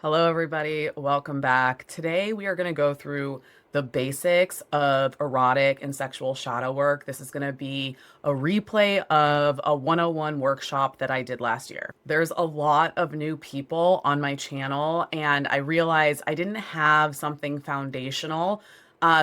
Hello, everybody. Welcome back. Today, we are going to go through the basics of erotic and sexual shadow work. This is going to be a replay of a 101 workshop that I did last year. There's a lot of new people on my channel, and I realized I didn't have something foundational.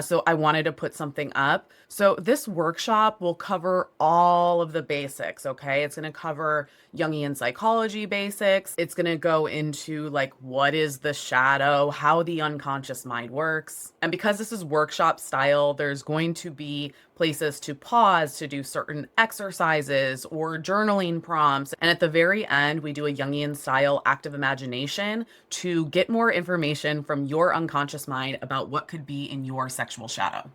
So I wanted to put something up. So this workshop will cover all of the basics, okay? It's going to cover Jungian psychology basics. It's going to go into like what is the shadow, how the unconscious mind works. And because this is workshop style, there's going to be places to pause to do certain exercises or journaling prompts. And at the very end, we do a Jungian style active imagination to get more information from your unconscious mind about what could be in your sexual shadow.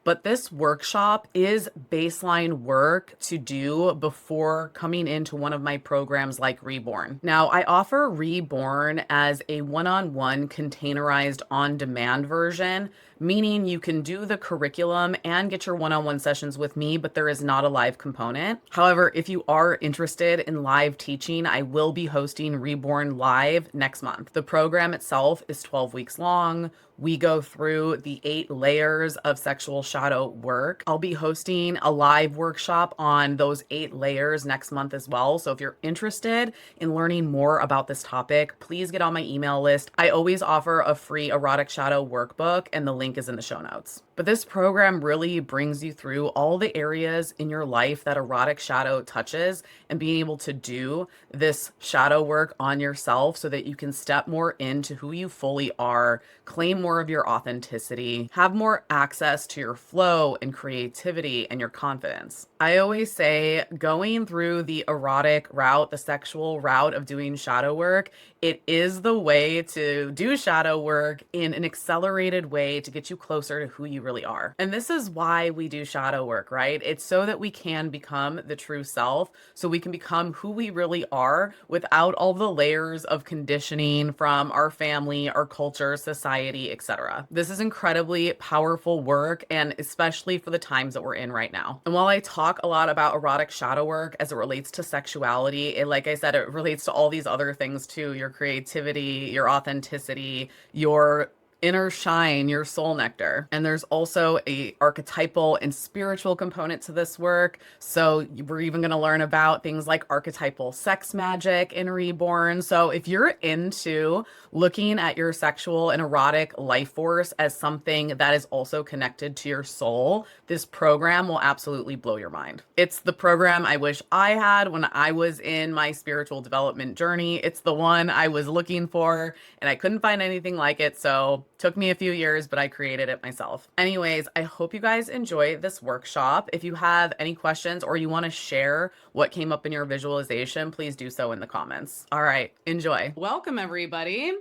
But this workshop is baseline work to do before coming into one of my programs like Reborn. Now, I offer Reborn as a one-on-one containerized on-demand version, meaning you can do the curriculum and get your one-on-one sessions with me, but there is not a live component. However, if you are interested in live teaching, I will be hosting Reborn live next month. The program itself is 12 weeks long. We go through the 8 layers of sexual shadow work. I'll be hosting a live workshop on those 8 layers next month as well. So if you're interested in learning more about this topic, please get on my email list. I always offer a free Erotic Shadow workbook, and the link is in the show notes. But this program really brings you through all the areas in your life that Erotic Shadow touches and being able to do this shadow work on yourself so that you can step more into who you fully are, claim more of your authenticity, have more access to your flow and creativity and your confidence. I always say going through the erotic route, the sexual route of doing shadow work, it is the way to do shadow work in an accelerated way to get you closer to who you really are. And this is why we do shadow work, right? It's so that we can become the true self, so we can become who we really are without all the layers of conditioning from our family, our culture, society, etc. This is incredibly powerful work, and especially for the times that we're in right now. And while I talk a lot about erotic shadow work as it relates to sexuality, like I said, it relates to all these other things too, your creativity, your authenticity, your inner shine, your soul nectar. And there's also a archetypal and spiritual component to this work. So we're even going to learn about things like archetypal sex magic in Reborn. So if you're into looking at your sexual and erotic life force as something that is also connected to your soul, this program will absolutely blow your mind. It's the program I wish I had when I was in my spiritual development journey. It's the one I was looking for, and I couldn't find anything like it. So took me a few years, but I created it myself. Anyways, I hope you guys enjoy this workshop. If you have any questions or you want to share what came up in your visualization, please do so in the comments. All right, enjoy. Welcome, everybody.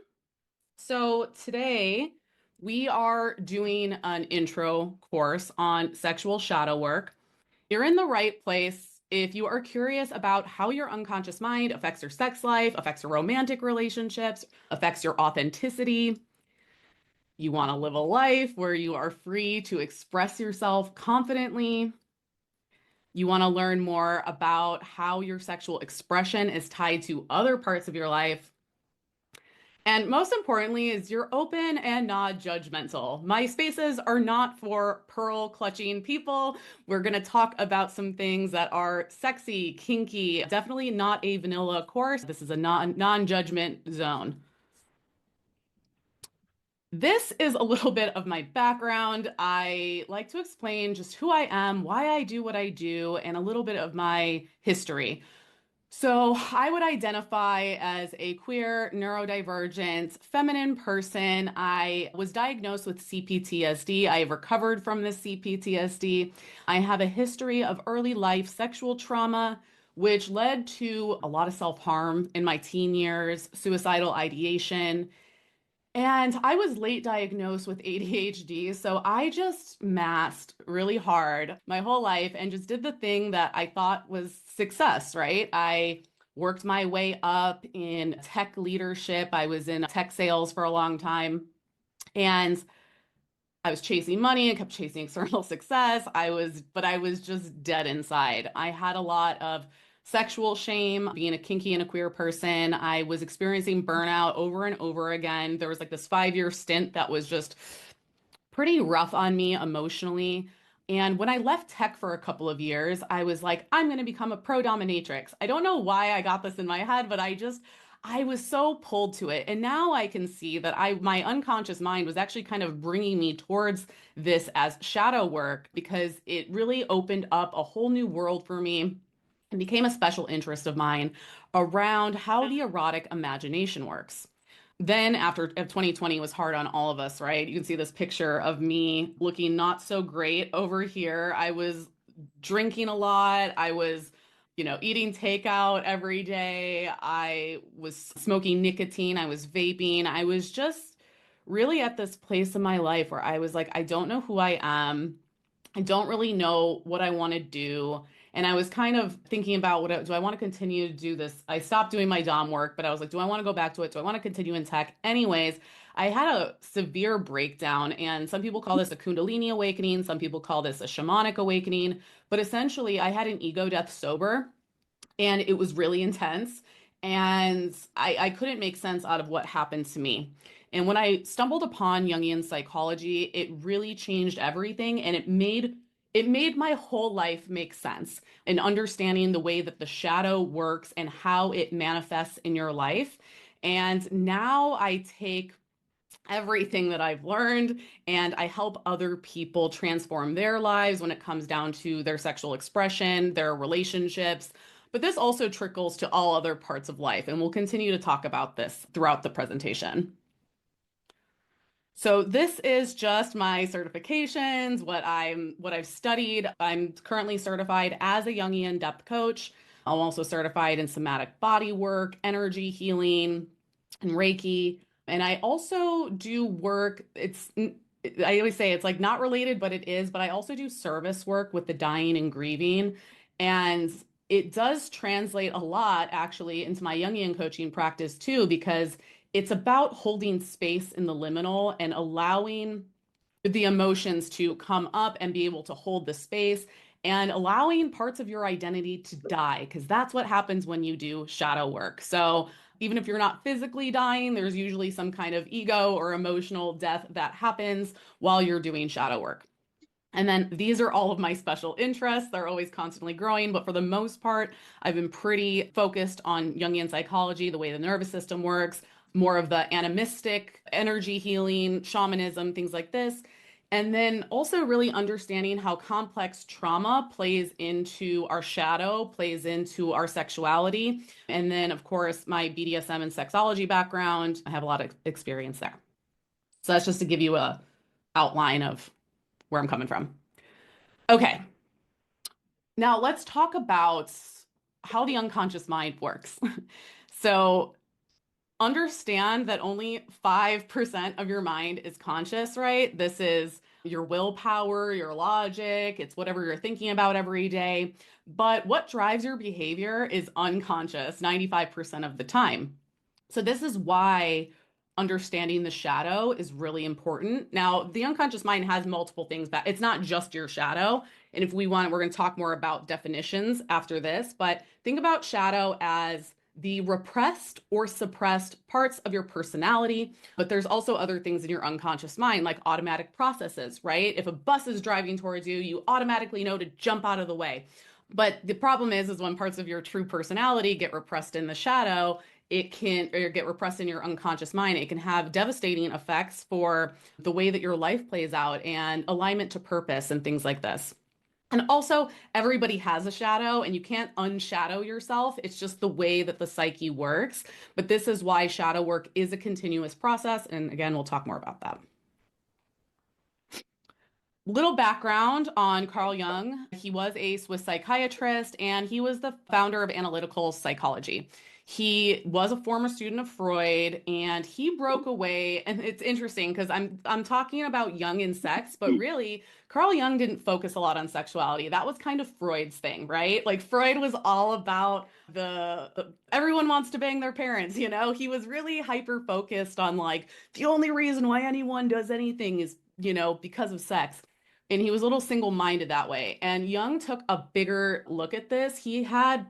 So today we are doing an intro course on sexual shadow work. You're in the right place if you are curious about how your unconscious mind affects your sex life, affects your romantic relationships, affects your authenticity. You want to live a life where you are free to express yourself confidently. You want to learn more about how your sexual expression is tied to other parts of your life. And most importantly, is you're open and not judgmental. My spaces are not for pearl clutching people. We're going to talk about some things that are sexy, kinky, definitely not a vanilla course. This is a non-judgment zone. This is a little bit of my background. I like to explain just who I am, why I do what I do, and a little bit of my history. So I would identify as a queer, neurodivergent, feminine person. I was diagnosed with CPTSD. I have recovered from this CPTSD. I have a history of early life sexual trauma, which led to a lot of self-harm in my teen years, suicidal ideation. And I was late diagnosed with ADHD, so I just masked really hard my whole life and just did the thing that I thought was success, right? I worked my way up in tech leadership. I was in tech sales for a long time, and I was chasing money and kept chasing external success. But I was just dead inside. I had a lot of sexual shame, being a kinky and a queer person. I was experiencing burnout over and over again. There was like this 5 year stint that was just pretty rough on me emotionally. And when I left tech for a couple of years, I was like, I'm going to become a pro dominatrix. I don't know why I got this in my head, but I was so pulled to it. And now I can see that my unconscious mind was actually kind of bringing me towards this as shadow work because it really opened up a whole new world for me and became a special interest of mine around how the erotic imagination works. Then after 2020 was hard on all of us, right? You can see this picture of me looking not so great over here. I was drinking a lot. I was, eating takeout every day. I was smoking nicotine. I was vaping. I was just really at this place in my life where I was like, I don't know who I am. I don't really know what I want to do. And I was kind of thinking about do I want to continue to do this? I stopped doing my dom work, but I was like, do I want to go back to it? Do I want to continue in tech? Anyways, I had a severe breakdown, and some people call this a Kundalini awakening, some people call this a shamanic awakening, but essentially, I had an ego death sober and it was really intense. And I couldn't make sense out of what happened to me. And when I stumbled upon Jungian psychology, it really changed everything, and it made my whole life make sense in understanding the way that the shadow works and how it manifests in your life. And now I take everything that I've learned and I help other people transform their lives when it comes down to their sexual expression, their relationships. But this also trickles to all other parts of life, and we'll continue to talk about this throughout the presentation. So this is just my certifications, what I've studied. I'm currently certified as a Jungian depth coach. I'm also certified in somatic body work, energy healing, and Reiki. And I also do work, I always say it's like not related, but it is, but I also do service work with the dying and grieving. And it does translate a lot actually into my Jungian coaching practice too, because it's about holding space in the liminal and allowing the emotions to come up and be able to hold the space and allowing parts of your identity to die, because that's what happens when you do shadow work. So even if you're not physically dying, there's usually some kind of ego or emotional death that happens while you're doing shadow work. And then these are all of my special interests. They're always constantly growing, but for the most part, I've been pretty focused on Jungian psychology, the way the nervous system works, more of the animistic energy healing, shamanism, things like this. And then also really understanding how complex trauma plays into our shadow, plays into our sexuality. And then, of course, my BDSM and sexology background, I have a lot of experience there. So that's just to give you a outline of where I'm coming from. Okay, now let's talk about how the unconscious mind works. So understand that only 5% of your mind is conscious, right? This is your willpower, your logic, it's whatever you're thinking about every day. But what drives your behavior is unconscious 95% of the time. So this is why understanding the shadow is really important. Now, the unconscious mind has multiple things that it's not just your shadow. And if we want, we're going to talk more about definitions after this, but think about shadow as the repressed or suppressed parts of your personality. But there's also other things in your unconscious mind, like automatic processes, right? If a bus is driving towards you, you automatically know to jump out of the way. But the problem is when parts of your true personality get repressed in the shadow, it can, or get repressed in your unconscious mind. It can have devastating effects for the way that your life plays out and alignment to purpose and things like this. And also, everybody has a shadow, and you can't unshadow yourself. It's just the way that the psyche works. But this is why shadow work is a continuous process. And again, we'll talk more about that. Little background on Carl Jung. He was a Swiss psychiatrist and he was the founder of analytical psychology. He was a former student of Freud and he broke away. And it's interesting because I'm talking about Jung and sex, but really Carl Jung didn't focus a lot on sexuality. That was kind of Freud's thing, right? Like Freud was all about the everyone wants to bang their parents, you know? He was really hyper focused on like the only reason why anyone does anything is, because of sex. And he was a little single-minded that way. And Jung took a bigger look at this. He had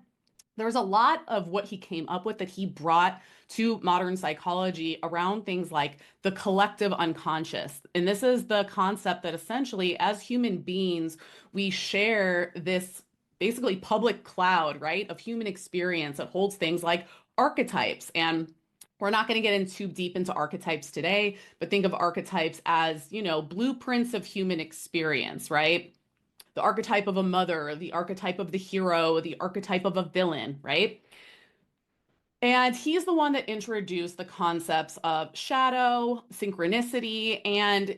there's a lot of what he came up with that he brought to modern psychology around things like the collective unconscious. And this is the concept that essentially, as human beings, we share this basically public cloud, right, of human experience that holds things like archetypes. And we're not going to get in too deep into archetypes today, but think of archetypes as, blueprints of human experience, right? The archetype of a mother, the archetype of the hero, the archetype of a villain, right? And he's the one that introduced the concepts of shadow, synchronicity, and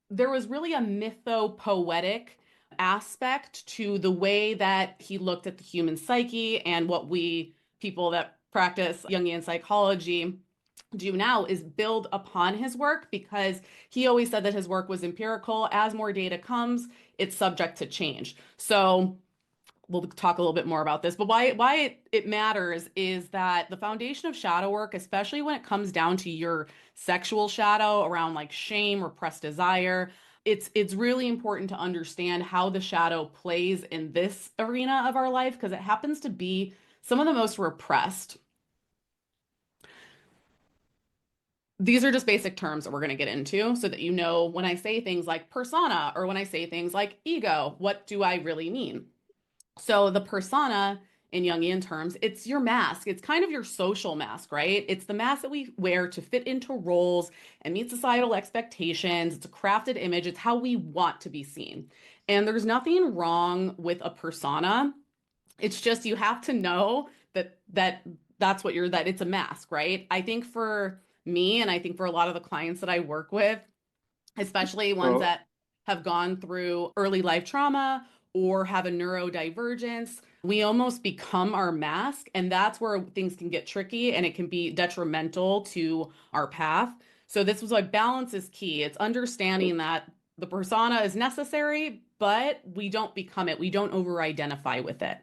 there was really a mythopoetic aspect to the way that he looked at the human psyche. And what we people that practice Jungian psychology do now is build upon his work, because he always said that his work was empirical. As more data comes, it's subject to change. So we'll talk a little bit more about this, but why it matters is that the foundation of shadow work, especially when it comes down to your sexual shadow around like shame, repressed desire, it's really important to understand how the shadow plays in this arena of our life, because it happens to be some of the most repressed. These are just basic terms that we're going to get into so that you know when I say things like persona or when I say things like ego, what do I really mean? So the persona in Jungian terms, it's your mask. It's kind of your social mask, right? It's the mask that we wear to fit into roles and meet societal expectations. It's a crafted image. It's how we want to be seen. And there's nothing wrong with a persona. It's just you have to know that it's a mask, right? I think for me, and I think for a lot of the clients that I work with, especially ones So, that have gone through early life trauma or have a neurodivergence, we almost become our mask. And that's where things can get tricky and it can be detrimental to our path. So, this was why balance is key. It's understanding that the persona is necessary, but we don't become it, we don't over identify with it.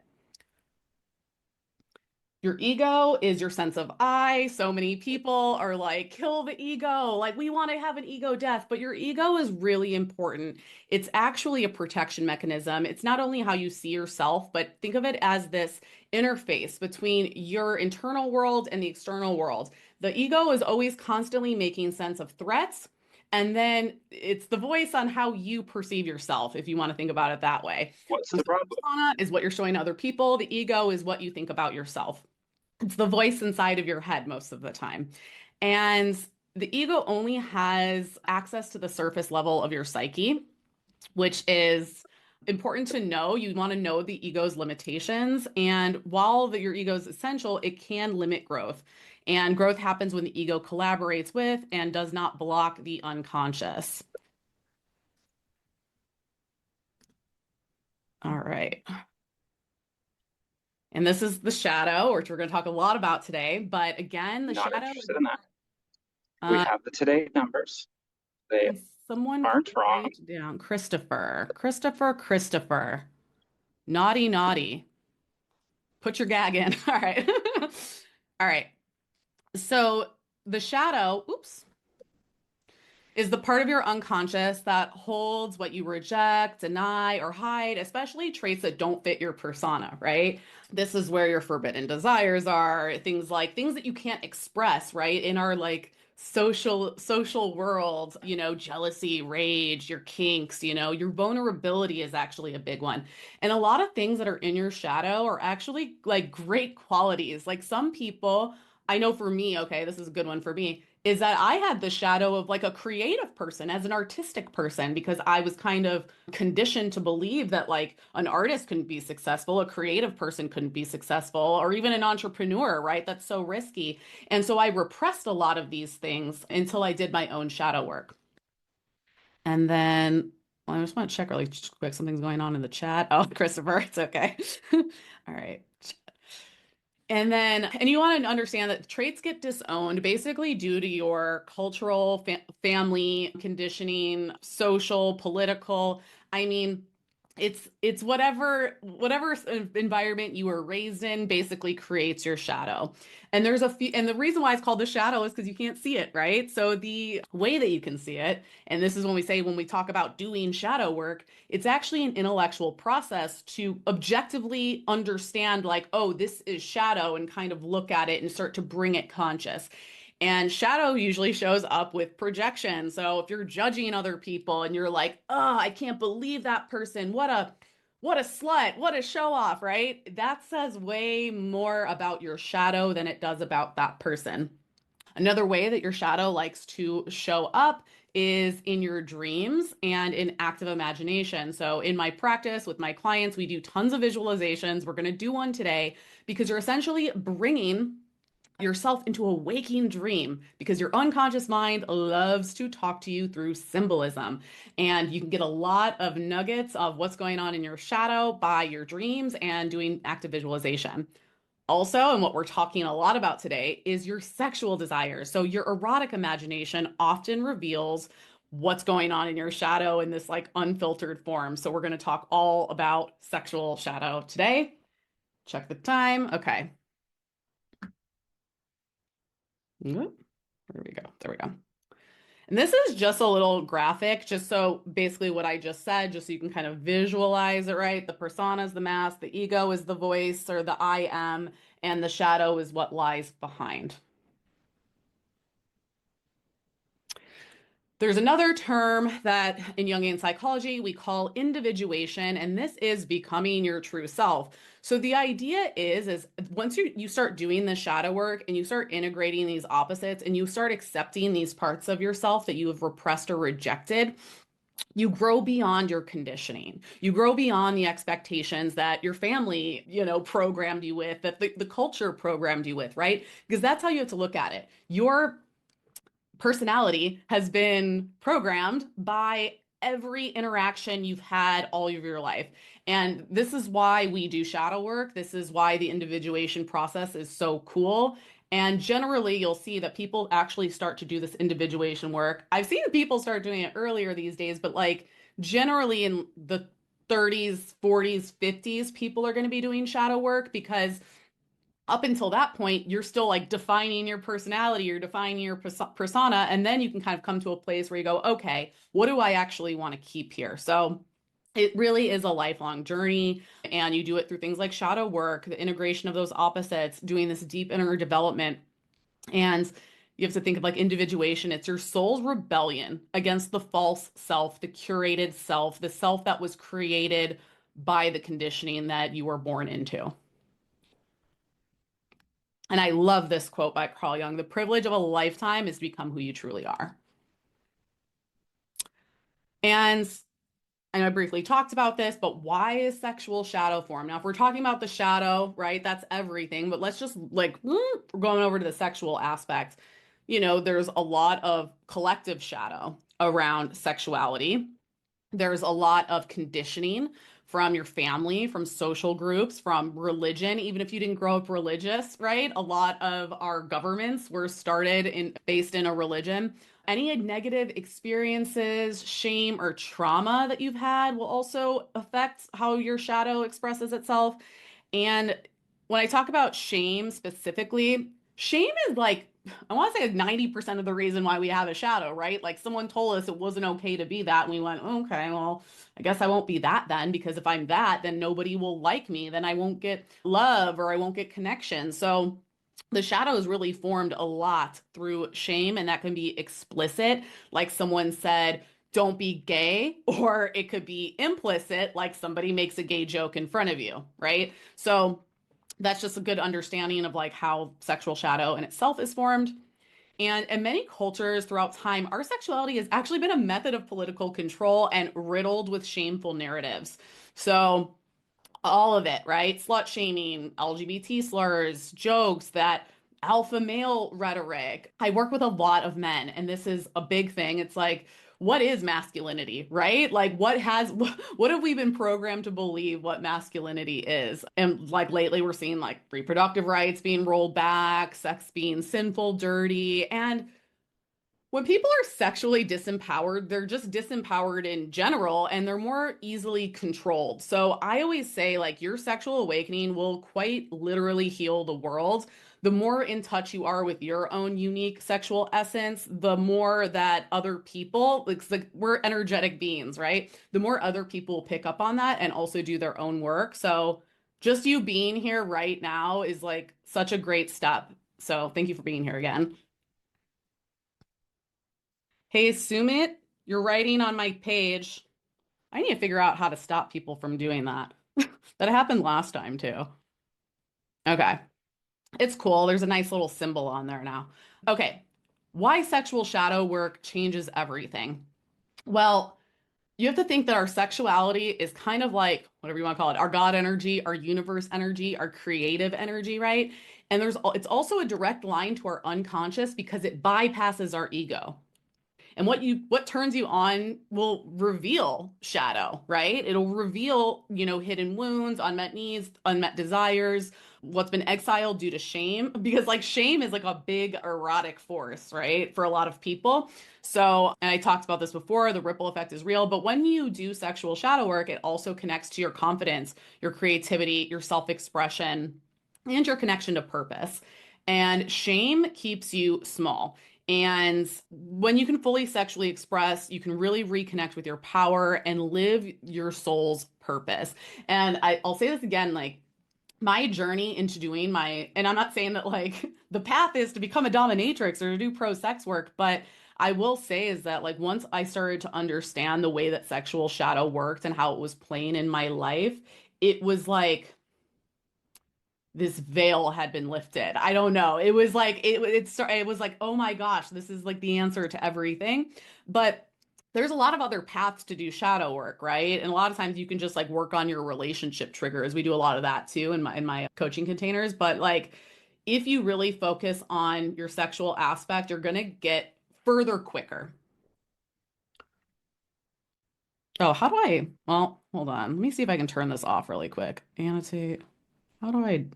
Your ego is your sense of I. So many people are like, kill the ego. Like, we want to have an ego death, but your ego is really important. It's actually a protection mechanism. It's not only how you see yourself, but think of it as this interface between your internal world and the external world. The ego is always constantly making sense of threats. And then it's the voice on how you perceive yourself, if you want to think about it that way. what's So the the problem? persona is what you're showing to other people. The ego is what you think about yourself. It's the voice inside of your head most of the time. And the ego only has access to the surface level of your psyche, which is important to know. You want to know the ego's limitations. And while your ego is essential, it can limit growth. And growth happens when the ego collaborates with and does not block the unconscious. All right. And this is the shadow, which we're going to talk a lot about today. But again, the Not shadow, interested in that. We uh, have the today numbers. They can someone aren't please wrong. write down Christopher? Christopher. Naughty, naughty. Put your gag in. All right. All right. So the shadow, oops, is the part of your unconscious that holds what you reject, deny, or hide, especially traits that don't fit your persona, right? This is where your forbidden desires are, things that you can't express, right? In our like social world, jealousy, rage, your kinks, your vulnerability is actually a big one. And a lot of things that are in your shadow are actually like great qualities. Like some people, I know for me, okay, this is a good one for me, is that I had the shadow of like a creative person as an artistic person, because I was kind of conditioned to believe that like an artist couldn't be successful, a creative person couldn't be successful, or even an entrepreneur, right? That's so risky. And so I repressed a lot of these things until I did my own shadow work. And then well, I just want to check really quick. Something's going on in the chat. Oh, Christopher, it's okay. All right. And you want to understand that traits get disowned basically due to your cultural, family conditioning, social, political. I mean, It's whatever environment you were raised in basically creates your shadow. And there's a few, and the reason why it's called the shadow is because you can't see it, right? So the way that you can see it, and this is when we say when we talk about doing shadow work, it's actually an intellectual process to objectively understand like, oh, this is shadow and kind of look at it and start to bring it conscious. And shadow usually shows up with projection. So if you're judging other people and you're like, "Oh, I can't believe that person. What a slut. What a show off," right? That says way more about your shadow than it does about that person. Another way that your shadow likes to show up is in your dreams and in active imagination. So, in my practice with my clients, we do tons of visualizations. We're going to do one today because you're essentially bringing yourself into a waking dream because your unconscious mind loves to talk to you through symbolism. And you can get a lot of nuggets of what's going on in your shadow by your dreams and doing active visualization. Also, and what we're talking a lot about today is your sexual desires. So, your erotic imagination often reveals what's going on in your shadow in this like unfiltered form. So, we're going to talk all about sexual shadow today. Check the time. Okay. There we go. There we go. And this is just a little graphic, just so basically what I just said, just so you can kind of visualize it, right? The persona is the mask, the ego is the voice or the I am, and the shadow is what lies behind. There's another term that in Jungian psychology we call individuation, and this is becoming your true self. So the idea is once you start doing the shadow work and you start integrating these opposites and you start accepting these parts of yourself that you have repressed or rejected, you grow beyond your conditioning. You grow beyond the expectations that your family, programmed you with, that the culture programmed you with, right? Because that's how you have to look at it. Your personality has been programmed by every interaction you've had all of your life. And this is why we do shadow work. This is why the individuation process is so cool. And generally, you'll see that people actually start to do this individuation work. I've seen people start doing it earlier these days, but like generally in the 30s, 40s, 50s, people are going to be doing shadow work because up until that point, you're still like defining your personality, you're defining your persona, and then you can kind of come to a place where you go, okay, what do I actually want to keep here? So it really is a lifelong journey, and you do it through things like shadow work, the integration of those opposites, doing this deep inner development. And you have to think of like individuation. It's your soul's rebellion against the false self, the curated self, the self that was created by the conditioning that you were born into. And I love this quote by Carl Jung: the privilege of a lifetime is to become who you truly are. And I know I briefly talked about this, but why is sexual shadow form? Now, if we're talking about the shadow, right, that's everything, but let's just like, we're going over to the sexual aspect. There's a lot of collective shadow around sexuality. There's a lot of conditioning from your family, from social groups, from religion, even if you didn't grow up religious, right? A lot of our governments were started in based in a religion. Any negative experiences, shame, or trauma that you've had will also affect how your shadow expresses itself. And when I talk about shame specifically, shame is like, I want to say like 90% of the reason why we have a shadow, right? Like someone told us it wasn't okay to be that. And we went, okay, well, I guess I won't be that then, because if I'm that, then nobody will like me. Then I won't get love or I won't get connection. So the shadow is really formed a lot through shame, and that can be explicit, like someone said, don't be gay, or it could be implicit, like somebody makes a gay joke in front of you, right? So that's just a good understanding of like how sexual shadow in itself is formed. And in many cultures throughout time, our sexuality has actually been a method of political control and riddled with shameful narratives. So all of it, right? Slut shaming, LGBT slurs, jokes, that alpha male rhetoric. I work with a lot of men, and this is a big thing. It's like, what is masculinity, right? Like, what have we been programmed to believe what masculinity is? And like lately, we're seeing like reproductive rights being rolled back, sex being sinful, dirty, and When people are sexually disempowered, they're just disempowered in general and they're more easily controlled. So I always say, like, your sexual awakening will quite literally heal the world. The more in touch you are with your own unique sexual essence, the more that other people, it's like we're energetic beings, right? The more other people pick up on that and also do their own work. So just you being here right now is like such a great step. So thank you for being here again. Hey, Sumit, you're writing on my page. I need to figure out how to stop people from doing that. That happened last time too. Okay, it's cool. There's a nice little symbol on there now. Okay, why sexual shadow work changes everything. Well, you have to think that our sexuality is kind of like whatever you want to call it, our God energy, our universe energy, our creative energy, right? And it's also a direct line to our unconscious because it bypasses our ego. And what turns you on will reveal shadow, right? It'll reveal, hidden wounds, unmet needs, unmet desires, what's been exiled due to shame. Because like shame is like a big erotic force, right? For a lot of people. So, and I talked about this before, the ripple effect is real. But when you do sexual shadow work, it also connects to your confidence, your creativity, your self-expression, and your connection to purpose. And shame keeps you small. And when you can fully sexually express, you can really reconnect with your power and live your soul's purpose. And I'll say this again, like my journey into doing and I'm not saying that like the path is to become a dominatrix or to do pro sex work, but I will say is that like once I started to understand the way that sexual shadow worked and how it was playing in my life, it was like this veil had been lifted. I don't know. It was like it was like, oh my gosh, this is like the answer to everything. But there's a lot of other paths to do shadow work, right? And a lot of times you can just like work on your relationship triggers. We do a lot of that too in my coaching containers. But like if you really focus on your sexual aspect, you're gonna get further quicker. Oh, how do I? Well, hold on. Let me see if I can turn this off really quick. Annotate. How do I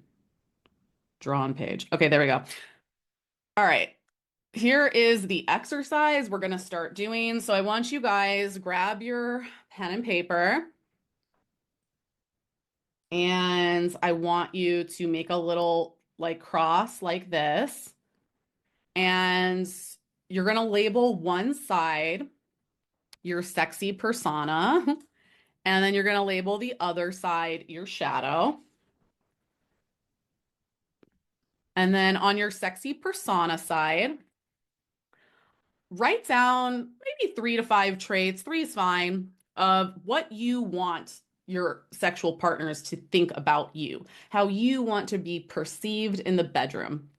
draw on page? Okay, there we go. All right. Here is the exercise we're going to start doing. So I want you guys grab your pen and paper and I want you to make a little like cross like this. And you're going to label one side your sexy persona and then you're going to label the other side your shadow. And then on your sexy persona side, write down maybe 3 to 5 traits, three is fine, of what you want your sexual partners to think about you, how you want to be perceived in the bedroom.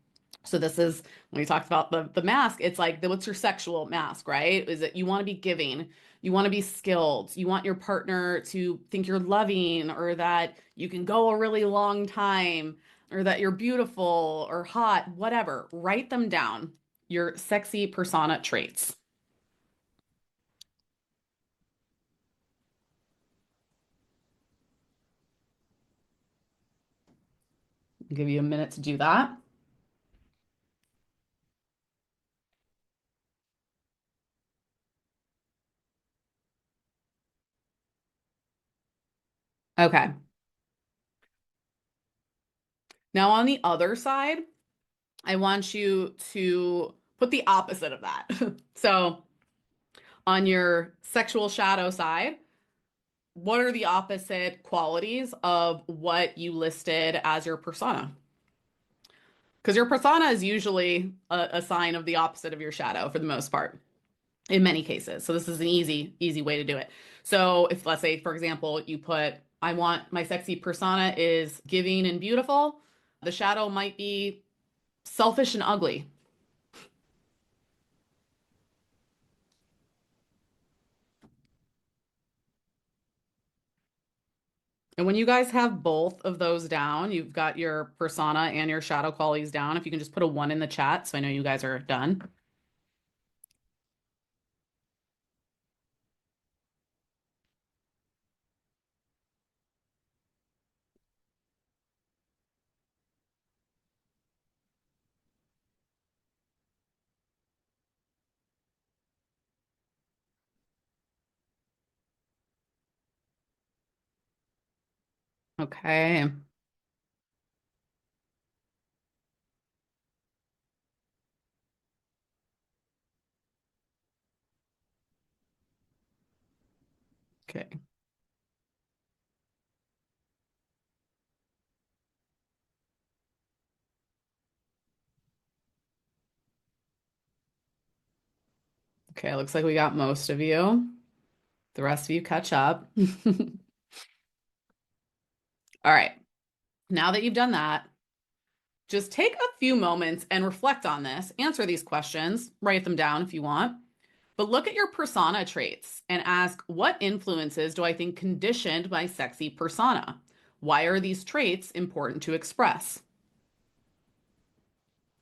So this is when we talked about the mask, it's like what's your sexual mask, right? Is it you want to be giving, you want to be skilled, you want your partner to think you're loving or that you can go a really long time or that you're beautiful or hot, whatever. Write them down, your sexy persona traits. I'll give you a minute to do that. Okay. Now on the other side, I want you to put the opposite of that. So on your sexual shadow side, what are the opposite qualities of what you listed as your persona? Because your persona is usually a sign of the opposite of your shadow for the most part, in many cases. So this is an easy way to do it. So if let's say, for example, you put, I want my sexy persona is giving and beautiful, the shadow might be selfish and ugly. And when you guys have both of those down, you've got your persona and your shadow qualities down. If you can just put a 1 in the chat, so I know you guys are done. Okay. Okay. Okay. Looks like we got most of you. The rest of you catch up. All right. Now that you've done that, just take a few moments and reflect on this. Answer these questions, write them down if you want. But look at your persona traits and ask, what influences do I think conditioned my sexy persona? Why are these traits important to express?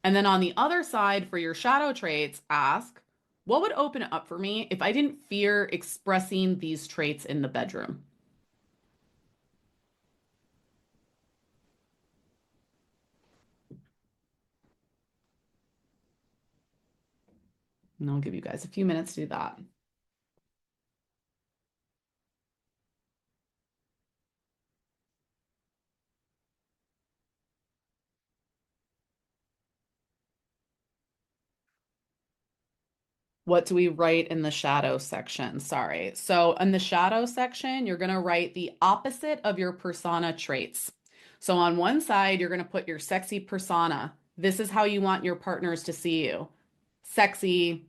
And then on the other side, for your shadow traits, ask, what would open up for me if I didn't fear expressing these traits in the bedroom? And I'll give you guys a few minutes to do that. What do we write in the shadow section? Sorry. So in the shadow section, you're going to write the opposite of your persona traits. So on one side, you're going to put your sexy persona. This is how you want your partners to see you. Sexy,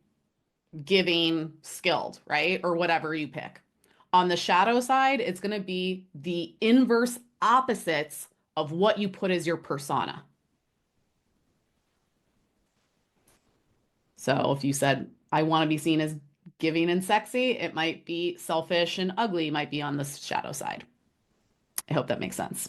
giving, skilled, right? Or whatever you pick. On the shadow side, it's going to be the inverse opposites of what you put as your persona. So if you said, I want to be seen as giving and sexy, it might be selfish and ugly, might be on the shadow side. I hope that makes sense.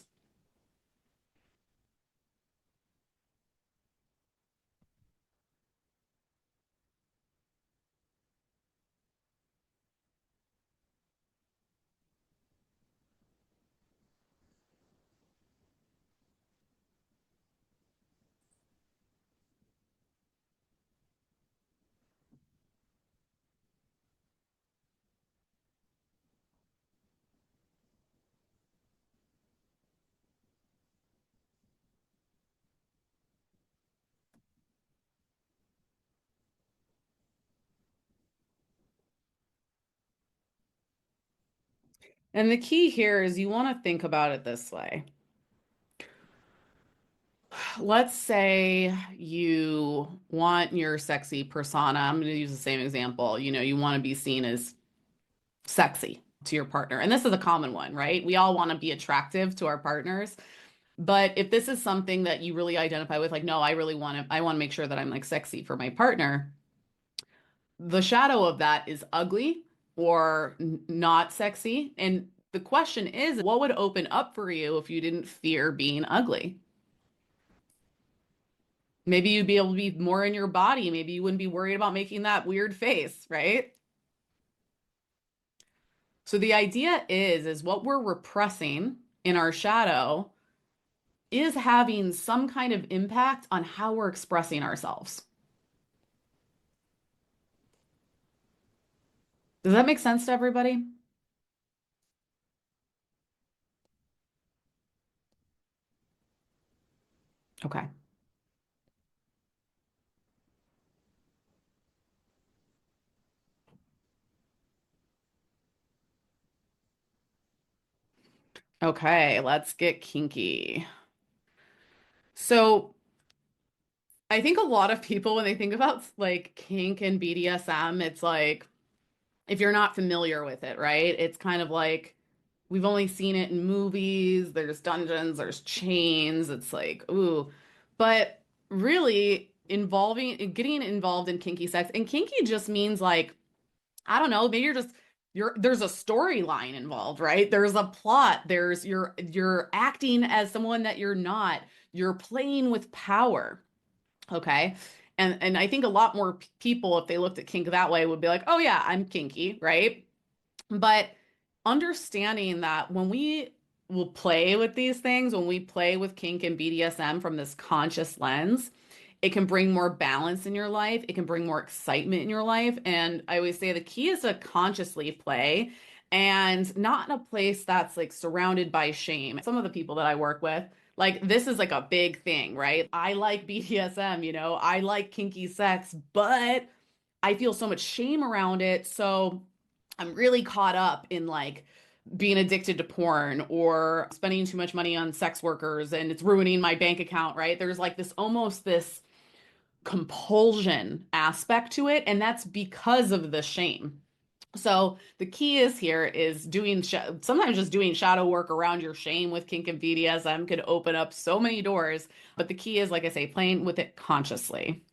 And the key here is you want to think about it this way. Let's say you want your sexy persona. I'm going to use the same example. You want to be seen as sexy to your partner. And this is a common one, right? We all want to be attractive to our partners. But if this is something that you really identify with, like, no, I want to make sure that I'm like sexy for my partner, the shadow of that is ugly or not sexy. And the question is, what would open up for you if you didn't fear being ugly? Maybe you'd be able to be more in your body. Maybe you wouldn't be worried about making that weird face, right? So the idea is what we're repressing in our shadow is having some kind of impact on how we're expressing ourselves. Does that make sense to everybody? Okay. Okay, let's get kinky. So I think a lot of people, when they think about like kink and BDSM, it's like, if you're not familiar with it, right? It's kind of like we've only seen it in movies, there's dungeons, there's chains. It's like, ooh. But really getting involved in kinky sex, and kinky just means like, I don't know, maybe there's a storyline involved, right? There's a plot, you're acting as someone that you're not. You're playing with power. Okay. And I think a lot more people, if they looked at kink that way, would be like, oh yeah, I'm kinky, right? But understanding that when we will play with these things, when we play with kink and BDSM from this conscious lens, it can bring more balance in your life. It can bring more excitement in your life. And I always say the key is to consciously play and not in a place that's like surrounded by shame. Some of the people that I work with, like this is like a big thing, right? I like BDSM, I like kinky sex, but I feel so much shame around it. So I'm really caught up in like being addicted to porn or spending too much money on sex workers and it's ruining my bank account, right? There's like this almost this compulsion aspect to it, and that's because of the shame. So the key is here is doing sometimes just doing shadow work around your shame with kink and BDSM could open up so many doors, but the key is like I say playing with it consciously.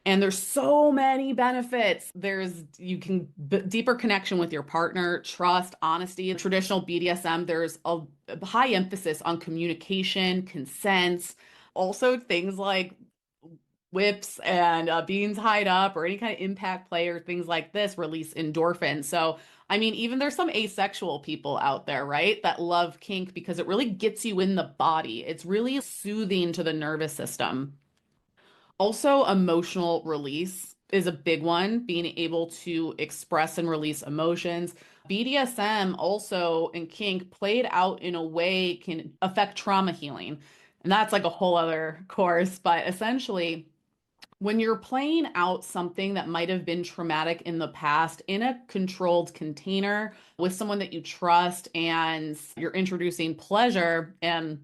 And there's so many benefits. You can deeper connection with your partner, trust, honesty. In traditional BDSM, there's a high emphasis on communication, consent, also things like whips and being tied up or any kind of impact play or things like this release endorphins. So, I mean, even there's some asexual people out there, right, that love kink because it really gets you in the body. It's really soothing to the nervous system. Also, emotional release is a big one, being able to express and release emotions. BDSM also and kink played out in a way can affect trauma healing. And that's like a whole other course, but essentially, when you're playing out something that might have been traumatic in the past in a controlled container with someone that you trust and you're introducing pleasure and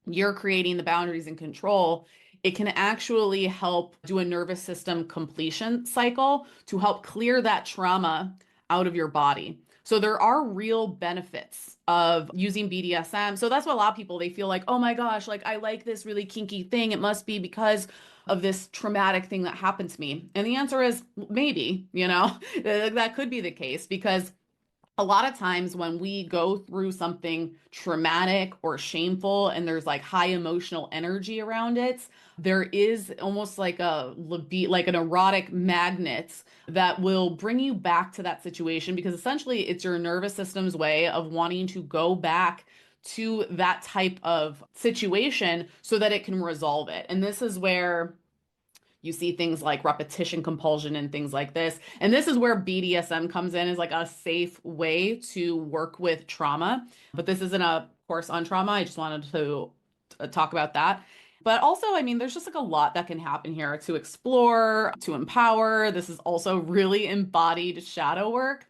you're creating the boundaries and control, it can actually help do a nervous system completion cycle to help clear that trauma out of your body. So there are real benefits of using BDSM. So that's what a lot of people they feel like, "Oh my gosh, like I like this really kinky thing. It must be because of this traumatic thing that happened to me." And the answer is maybe, that could be the case because a lot of times when we go through something traumatic or shameful and there's like high emotional energy around it, there is almost like like an erotic magnet that will bring you back to that situation because essentially it's your nervous system's way of wanting to go back to that type of situation so that it can resolve it. And this is where you see things like repetition compulsion and things like this. And this is where BDSM comes in as like a safe way to work with trauma. But this isn't a course on trauma. I just wanted to talk about that. But also, I mean, there's just like a lot that can happen here to explore, to empower. This is also really embodied shadow work.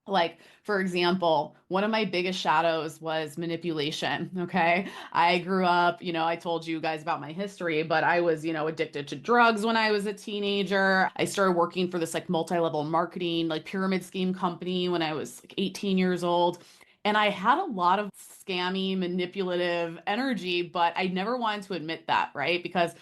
Like, for example, one of my biggest shadows was manipulation. Okay. I grew up, I told you guys about my history, but I was, addicted to drugs when I was a teenager. I started working for this like multi-level marketing, like pyramid scheme company when I was like 18 years old. And I had a lot of scammy, manipulative energy, but I never wanted to admit that, right? Because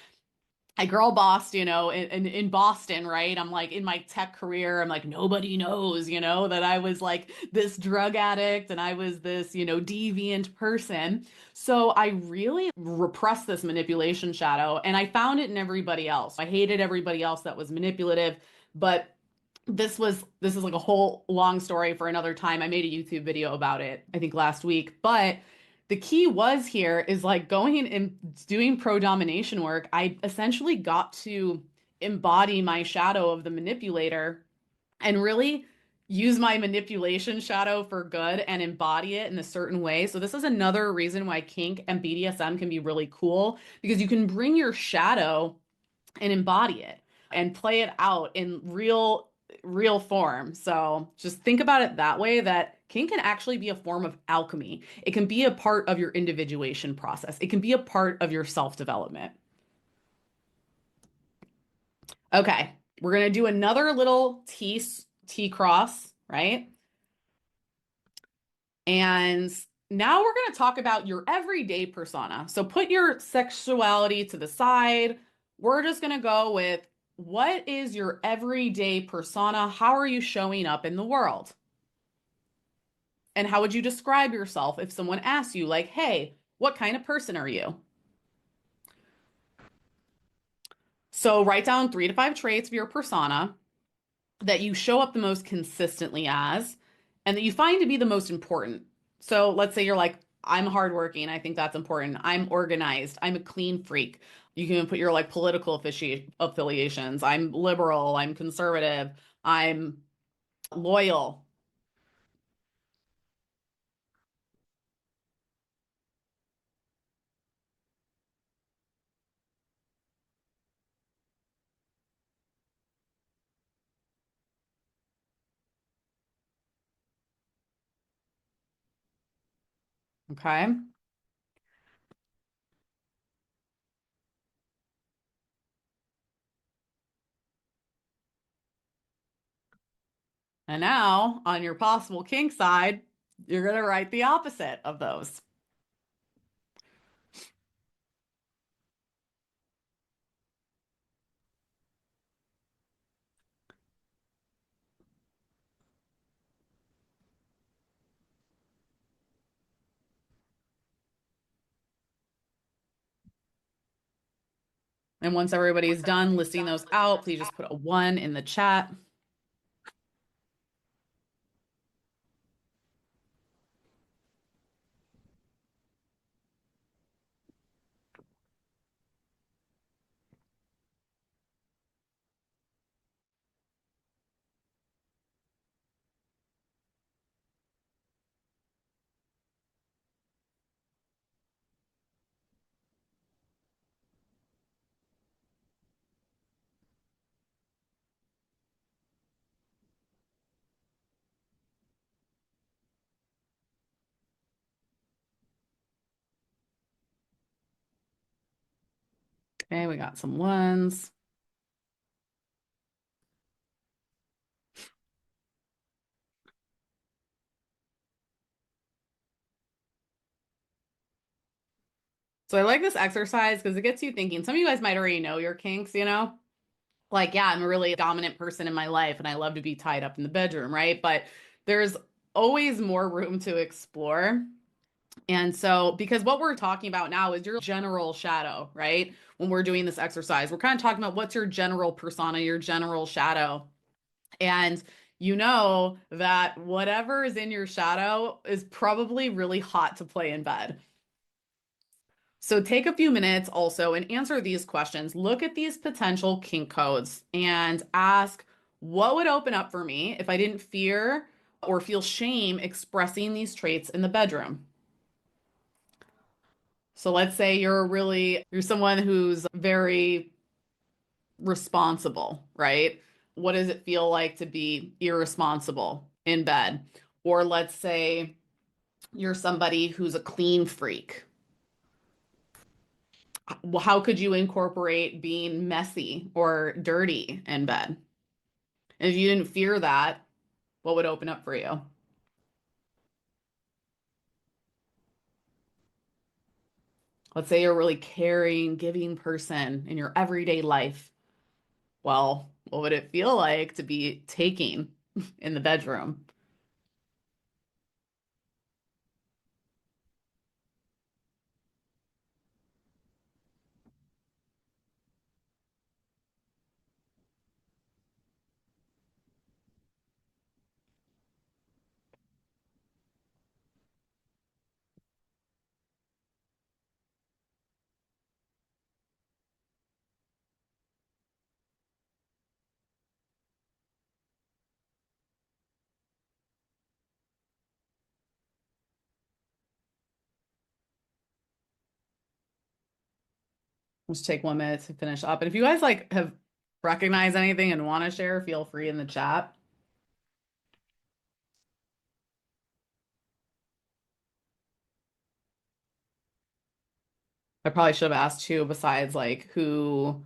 I girl bossed, in Boston, right? I'm like in my tech career, I'm like, nobody knows, that I was like this drug addict and I was this, deviant person. So I really repressed this manipulation shadow and I found it in everybody else. I hated everybody else that was manipulative, but this is like a whole long story for another time. I made a YouTube video about it, I think last week, but the key was here is like going in and doing pro domination work. I essentially got to embody my shadow of the manipulator and really use my manipulation shadow for good and embody it in a certain way. So this is another reason why kink and BDSM can be really cool because you can bring your shadow and embody it and play it out in real form. So just think about it that way that kink can actually be a form of alchemy. It can be a part of your individuation process. It can be a part of your self-development. Okay, we're going to do another little T cross, right? And now we're going to talk about your everyday persona. So put your sexuality to the side. We're just going to go with what is your everyday persona? How are you showing up in the world? And how would you describe yourself if someone asks you, like, hey, what kind of person are you? So write down 3 to 5 traits of your persona that you show up the most consistently as and that you find to be the most important. So let's say you're like, I'm hardworking. I think that's important. I'm organized. I'm a clean freak. You can put your like political affiliations. I'm liberal. I'm conservative. I'm loyal. Okay. And now on your possible kink side, you're going to write the opposite of those. And once everybody's done listing those out, please just put a one in the chat. Okay, we got some ones. So I like this exercise because it gets you thinking. Some of you guys might already know your kinks, Like, yeah, I'm a really dominant person in my life and I love to be tied up in the bedroom, right? But there's always more room to explore. And so, because what we're talking about now is your general shadow, right? When we're doing this exercise, we're kind of talking about what's your general persona, your general shadow. And you know that whatever is in your shadow is probably really hot to play in bed. So take a few minutes also and answer these questions. Look at these potential kink codes and ask what would open up for me if I didn't fear or feel shame expressing these traits in the bedroom. So let's say you're someone who's very responsible, right? What does it feel like to be irresponsible in bed? Or let's say you're somebody who's a clean freak. How could you incorporate being messy or dirty in bed? And if you didn't fear that, what would open up for you? Let's say you're a really caring, giving person in your everyday life. Well, what would it feel like to be taking in the bedroom? Let's take 1 minute to finish up. And if you guys like have recognized anything and want to share, feel free in the chat. I probably should have asked too, besides like who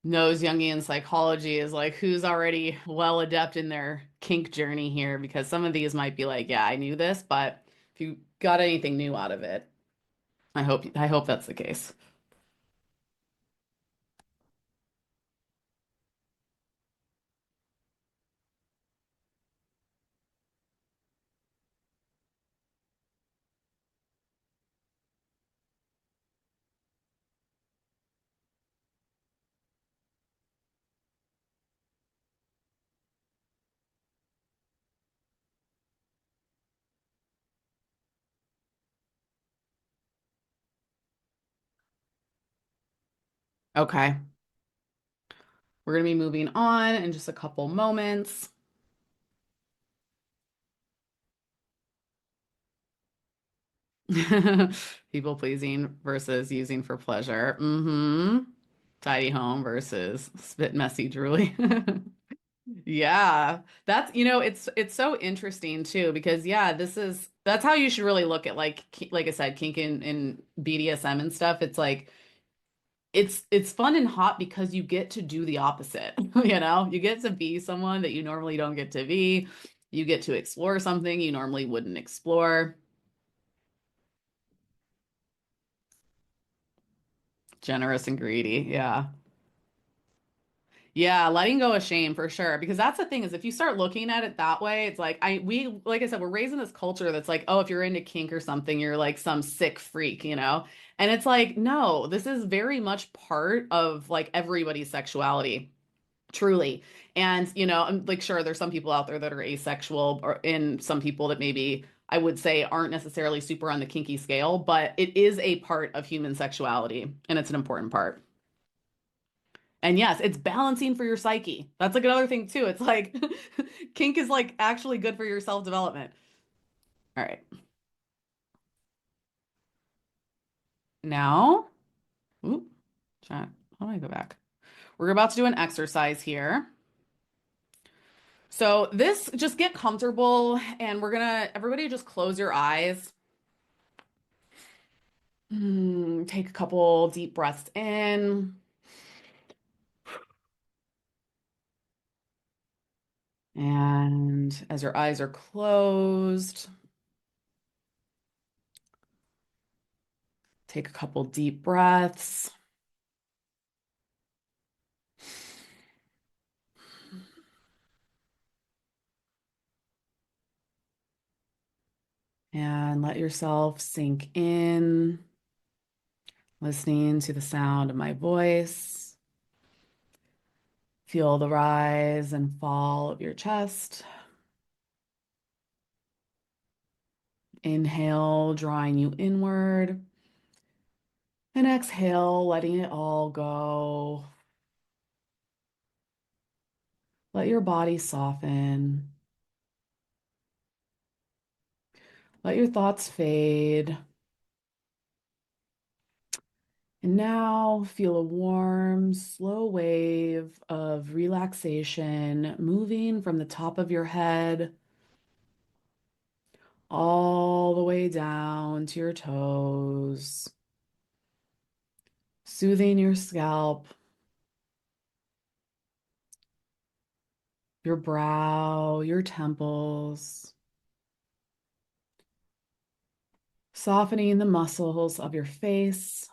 knows Jungian psychology, is like who's already well adept in their kink journey here, because some of these might be like, yeah, I knew this, but if you got anything new out of it, I hope that's the case. Okay. We're gonna be moving on in just a couple moments. People pleasing versus using for pleasure. Tidy home versus spit messy drooly. Yeah. It's so interesting too because yeah, that's how you should really look at like I said, kink and BDSM and stuff. It's like it's fun and hot because you get to do the opposite. You know? You get to be someone that you normally don't get to be. You get to explore something you normally wouldn't explore. Generous and greedy. Yeah. Yeah, letting go of shame for sure. Because that's the thing is if you start looking at it that way, it's like like I said, we're raising this culture that's like, oh, if you're into kink or something, you're like some sick freak, you know? And it's like, no, this is very much part of like everybody's sexuality, truly. And, I'm like sure there's some people out there that are asexual or in some people that maybe I would say aren't necessarily super on the kinky scale, but it is a part of human sexuality and it's an important part. And yes, it's balancing for your psyche. That's like another thing too. It's like kink is like actually good for your self-development. All right. Now, oop, chat. How do I go back? We're about to do an exercise here. So this, just get comfortable and everybody just close your eyes. Take a couple deep breaths in. And as your eyes are closed, take a couple deep breaths. And let yourself sink in, listening to the sound of my voice. Feel the rise and fall of your chest. Inhale, drawing you inward. And exhale, letting it all go. Let your body soften. Let your thoughts fade. And now feel a warm, slow wave of relaxation moving from the top of your head all the way down to your toes, soothing your scalp, your brow, your temples, softening the muscles of your face,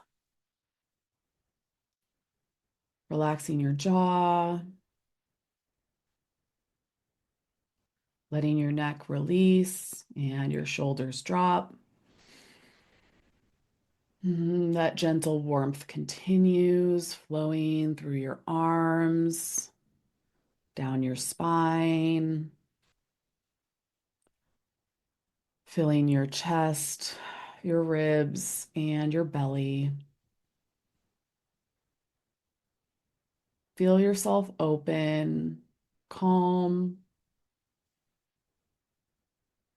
relaxing your jaw, letting your neck release and your shoulders drop. That gentle warmth continues flowing through your arms, down your spine, filling your chest, your ribs, and your belly. Feel yourself open, calm,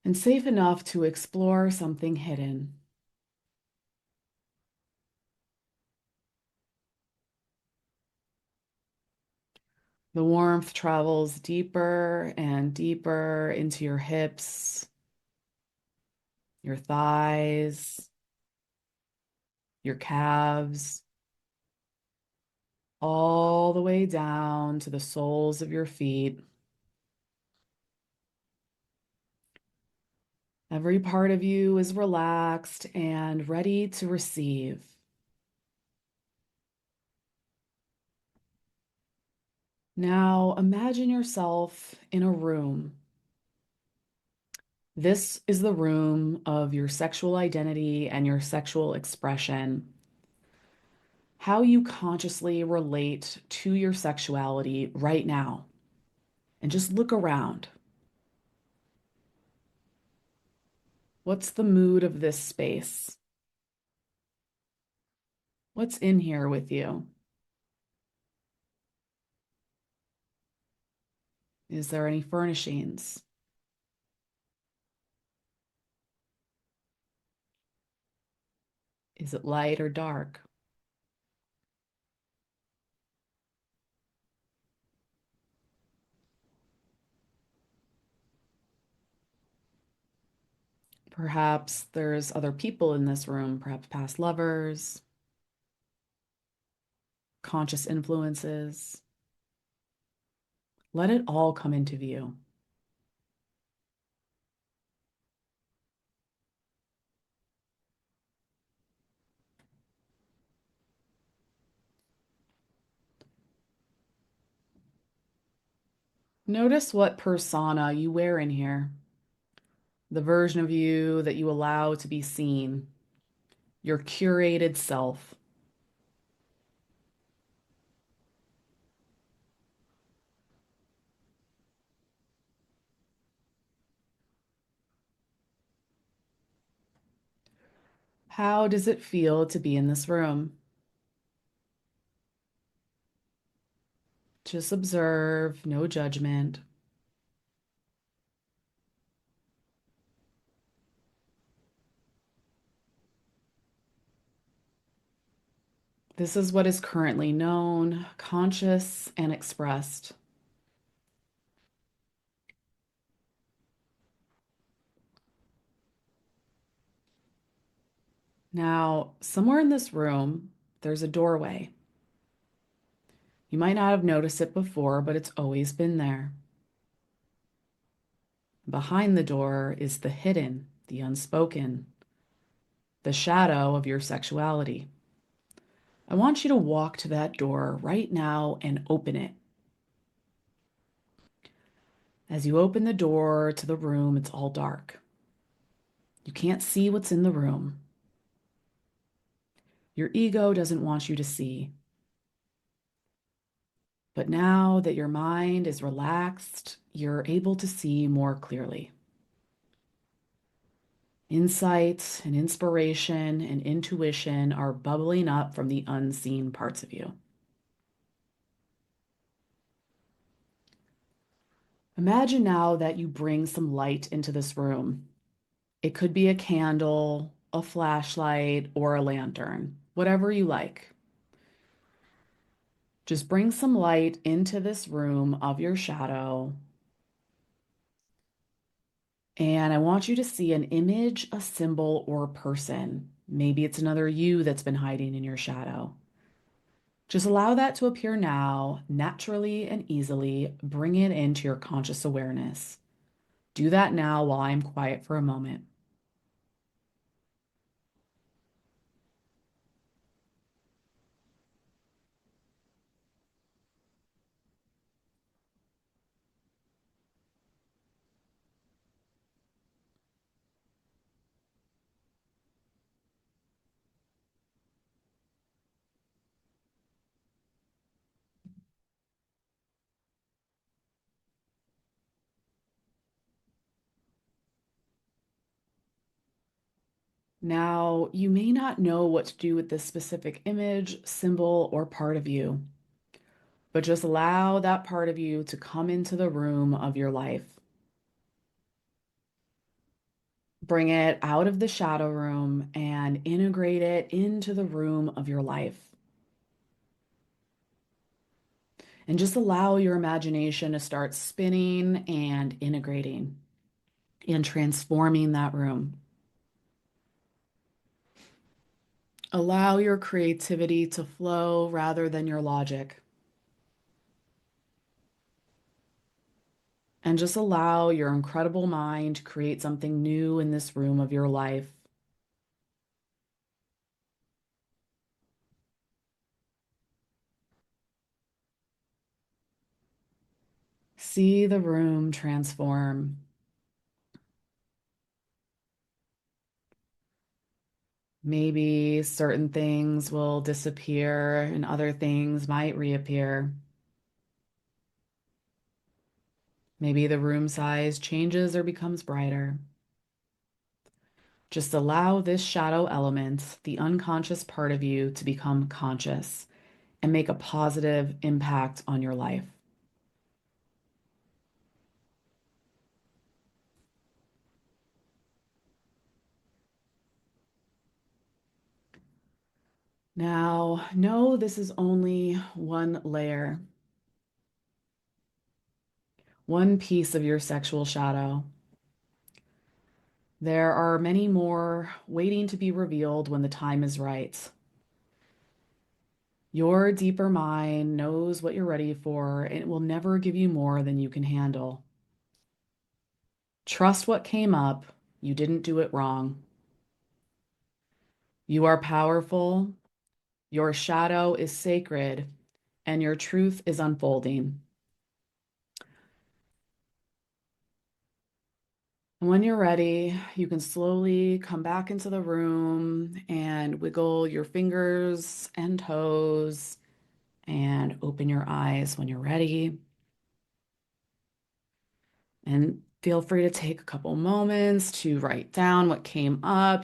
and safe enough to explore something hidden. The warmth travels deeper and deeper into your hips, your thighs, your calves, all the way down to the soles of your feet. Every part of you is relaxed and ready to receive. Now imagine yourself in a room. This is the room of your sexual identity and your sexual expression. How you consciously relate to your sexuality right now. And just look around. What's the mood of this space? What's in here with you? Is there any furnishings? Is it light or dark? Perhaps there's other people in this room, perhaps past lovers, conscious influences. Let it all come into view. Notice what persona you wear in here, the version of you that you allow to be seen, your curated self. How does it feel to be in this room? Just observe, no judgment. This is what is currently known, conscious and expressed. Now, somewhere in this room, there's a doorway. You might not have noticed it before, but it's always been there. Behind the door is the hidden, the unspoken, the shadow of your sexuality. I want you to walk to that door right now and open it. As you open the door to the room, it's all dark. You can't see what's in the room. Your ego doesn't want you to see. But now that your mind is relaxed, you're able to see more clearly. Insight and inspiration and intuition are bubbling up from the unseen parts of you. Imagine now that you bring some light into this room. It could be a candle, a flashlight, or a lantern, whatever you like. Just bring some light into this room of your shadow. And I want you to see an image, a symbol, or a person. Maybe it's another you that's been hiding in your shadow. Just allow that to appear now, naturally and easily. Bring it into your conscious awareness. Do that now while I'm quiet for a moment. Now, you may not know what to do with this specific image, symbol, or part of you, but just allow that part of you to come into the room of your life. Bring it out of the shadow room and integrate it into the room of your life. And just allow your imagination to start spinning and integrating and transforming that room. Allow your creativity to flow rather than your logic. And just allow your incredible mind to create something new in this room of your life. See the room transform. Maybe certain things will disappear and other things might reappear. Maybe the room size changes or becomes brighter. Just allow this shadow element, the unconscious part of you, to become conscious and make a positive impact on your life. Now, know this is only one layer, one piece of your sexual shadow. There are many more waiting to be revealed when the time is right. Your deeper mind knows what you're ready for, and it will never give you more than you can handle. Trust what came up. You didn't do it wrong. You are powerful. Your shadow is sacred, and your truth is unfolding. And when you're ready, you can slowly come back into the room and wiggle your fingers and toes and open your eyes when you're ready. And feel free to take a couple moments to write down what came up.